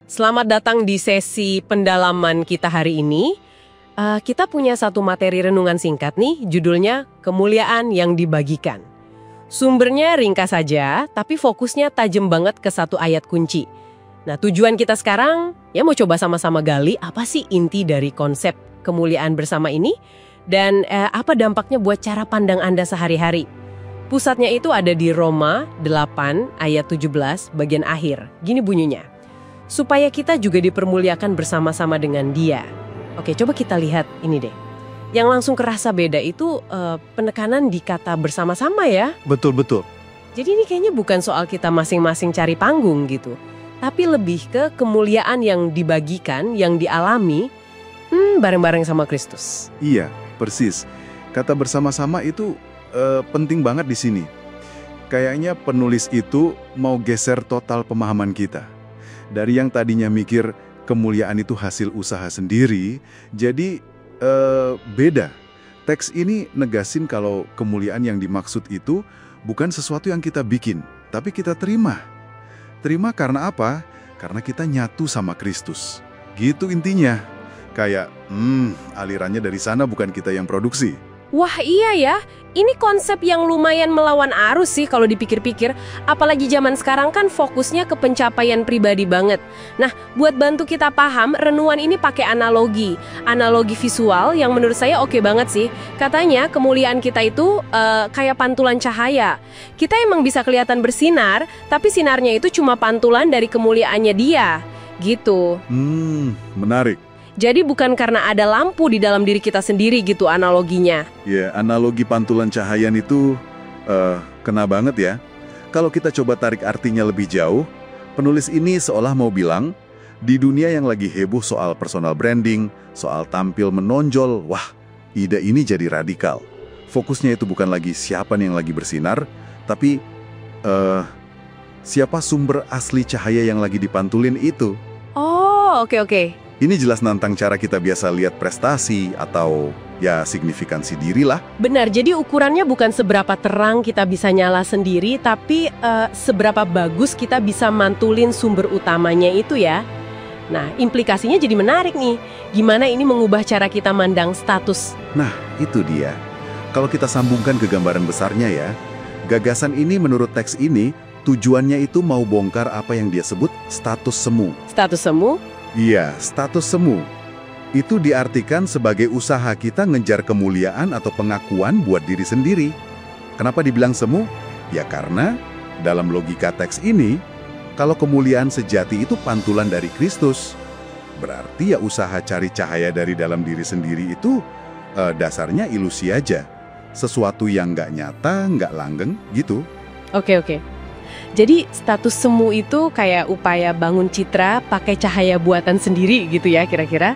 Selamat datang di sesi pendalaman kita hari ini. Kita punya satu materi renungan singkat nih, judulnya Kemuliaan yang Dibagikan. Sumbernya ringkas saja, tapi fokusnya tajam banget ke satu ayat kunci. Nah, tujuan kita sekarang, ya mau coba sama-sama gali apa sih inti dari konsep kemuliaan bersama ini, dan apa dampaknya buat cara pandang Anda sehari-hari. Pusatnya itu ada di Roma 8 ayat 17 bagian akhir. Gini bunyinya, supaya kita juga dipermuliakan bersama-sama dengan Dia. Oke, coba kita lihat ini deh. Yang langsung kerasa beda itu penekanan di kata bersama-sama ya. Betul-betul. Jadi ini kayaknya bukan soal kita masing-masing cari panggung gitu. Tapi lebih ke kemuliaan yang dibagikan, yang dialami bareng-bareng sama Kristus. Iya, persis. Kata bersama-sama itu penting banget di sini. Kayaknya penulis itu mau geser total pemahaman kita. Dari yang tadinya mikir kemuliaan itu hasil usaha sendiri, jadi beda. Teks ini negasin kalau kemuliaan yang dimaksud itu bukan sesuatu yang kita bikin, tapi kita terima. Terima karena apa? Karena kita nyatu sama Kristus. Gitu intinya. Kayak, alirannya dari sana bukan kita yang produksi. Wah iya ya, ini konsep yang lumayan melawan arus sih kalau dipikir-pikir. Apalagi zaman sekarang kan fokusnya ke pencapaian pribadi banget. Nah, buat bantu kita paham, renungan ini pakai analogi. Analogi visual yang menurut saya oke banget sih. Katanya kemuliaan kita itu kayak pantulan cahaya. Kita emang bisa kelihatan bersinar, tapi sinarnya itu cuma pantulan dari kemuliaannya Dia. Gitu. Menarik. Jadi bukan karena ada lampu di dalam diri kita sendiri gitu analoginya. Ya, analogi pantulan cahaya itu kena banget ya. Kalau kita coba tarik artinya lebih jauh, penulis ini seolah mau bilang, di dunia yang lagi heboh soal personal branding, soal tampil menonjol, wah, ide ini jadi radikal. Fokusnya itu bukan lagi siapa nih yang lagi bersinar, tapi siapa sumber asli cahaya yang lagi dipantulin itu. Oh, oke. Ini jelas nantang cara kita biasa lihat prestasi atau ya signifikansi diri lah. Benar, jadi ukurannya bukan seberapa terang kita bisa nyala sendiri, tapi seberapa bagus kita bisa mantulin sumber utamanya itu ya. Nah, implikasinya jadi menarik nih. Gimana ini mengubah cara kita mandang status? Nah, itu dia. Kalau kita sambungkan ke gambaran besarnya ya, gagasan ini menurut teks ini, tujuannya itu mau bongkar apa yang dia sebut status semu. Status semu? Iya, status semu. Itu diartikan sebagai usaha kita ngejar kemuliaan atau pengakuan buat diri sendiri. Kenapa dibilang semu? Ya karena dalam logika teks ini, kalau kemuliaan sejati itu pantulan dari Kristus, berarti ya usaha cari cahaya dari dalam diri sendiri itu dasarnya ilusi aja. Sesuatu yang nggak nyata, nggak langgeng, gitu. Oke. Jadi status semu itu kayak upaya bangun citra pakai cahaya buatan sendiri gitu ya kira-kira.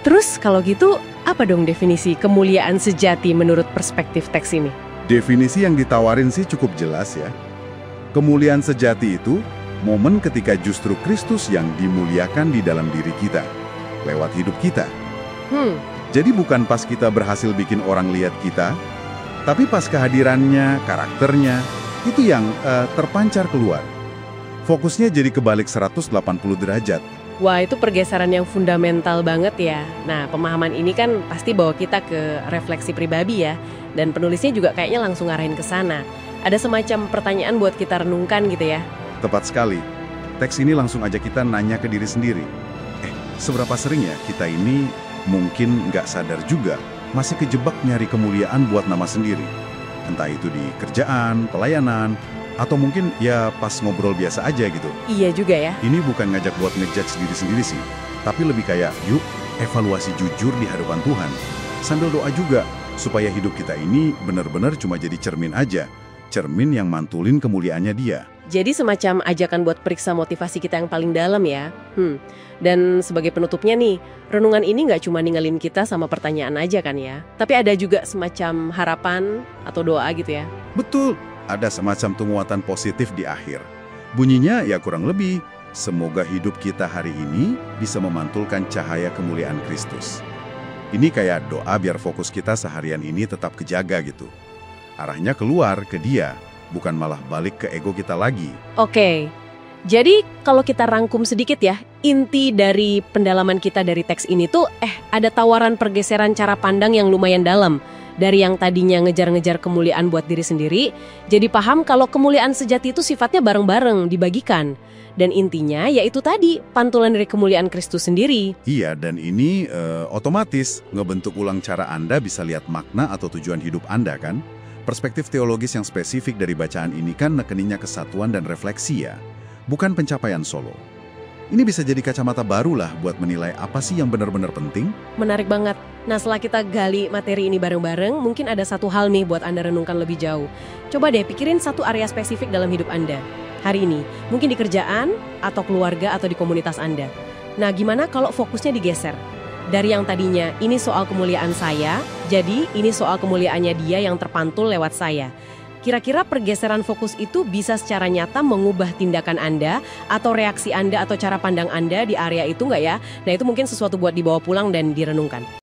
Terus kalau gitu apa dong definisi kemuliaan sejati menurut perspektif teks ini? Definisi yang ditawarin sih cukup jelas ya. Kemuliaan sejati itu momen ketika justru Kristus yang dimuliakan di dalam diri kita, lewat hidup kita. Jadi bukan pas kita berhasil bikin orang lihat kita, tapi pas kehadirannya, karakternya, itu yang terpancar keluar. Fokusnya jadi kebalik 180 derajat. Wah, itu pergeseran yang fundamental banget ya. Nah, pemahaman ini kan pasti bawa kita ke refleksi pribadi ya. Dan penulisnya juga kayaknya langsung ngarahin ke sana. Ada semacam pertanyaan buat kita renungkan gitu ya. Tepat sekali. Teks ini langsung ajak kita nanya ke diri sendiri. Seberapa sering ya kita ini mungkin nggak sadar juga masih kejebak nyari kemuliaan buat nama sendiri. Entah itu di kerjaan, pelayanan, atau mungkin ya pas ngobrol biasa aja gitu. Iya juga ya. Ini bukan ngajak buat ngejudge diri sendiri sih, tapi lebih kayak yuk evaluasi jujur di hadapan Tuhan. Sambil doa juga, supaya hidup kita ini benar-benar cuma jadi cermin aja. Cermin yang mantulin kemuliaannya Dia. Jadi semacam ajakan buat periksa motivasi kita yang paling dalam ya. Dan sebagai penutupnya nih, renungan ini nggak cuma ninggalin kita sama pertanyaan aja kan ya. Tapi ada juga semacam harapan atau doa gitu ya. Betul, ada semacam penguatan positif di akhir. Bunyinya ya kurang lebih, semoga hidup kita hari ini bisa memantulkan cahaya kemuliaan Kristus. Ini kayak doa biar fokus kita seharian ini tetap kejaga gitu. Arahnya keluar ke Dia, bukan malah balik ke ego kita lagi. Oke. Jadi kalau kita rangkum sedikit ya, inti dari pendalaman kita dari teks ini tuh ada tawaran pergeseran cara pandang yang lumayan dalam. Dari yang tadinya ngejar-ngejar kemuliaan buat diri sendiri, jadi paham kalau kemuliaan sejati itu sifatnya bareng-bareng, dibagikan. Dan intinya yaitu tadi, pantulan dari kemuliaan Kristus sendiri. Iya, dan ini otomatis ngebentuk ulang cara Anda bisa lihat makna atau tujuan hidup Anda kan? Perspektif teologis yang spesifik dari bacaan ini kan nekeninnya kesatuan dan refleksi ya, bukan pencapaian solo. Ini bisa jadi kacamata baru lah buat menilai apa sih yang benar-benar penting. Menarik banget. Nah setelah kita gali materi ini bareng-bareng, mungkin ada satu hal nih buat Anda renungkan lebih jauh. Coba deh pikirin satu area spesifik dalam hidup Anda hari ini. Mungkin di kerjaan, atau keluarga, atau di komunitas Anda. Nah gimana kalau fokusnya digeser? Dari yang tadinya ini soal kemuliaan saya, jadi ini soal kemuliaannya dia yang terpantul lewat saya. Kira-kira pergeseran fokus itu bisa secara nyata mengubah tindakan Anda atau reaksi Anda atau cara pandang Anda di area itu nggak ya? Nah itu mungkin sesuatu buat dibawa pulang dan direnungkan.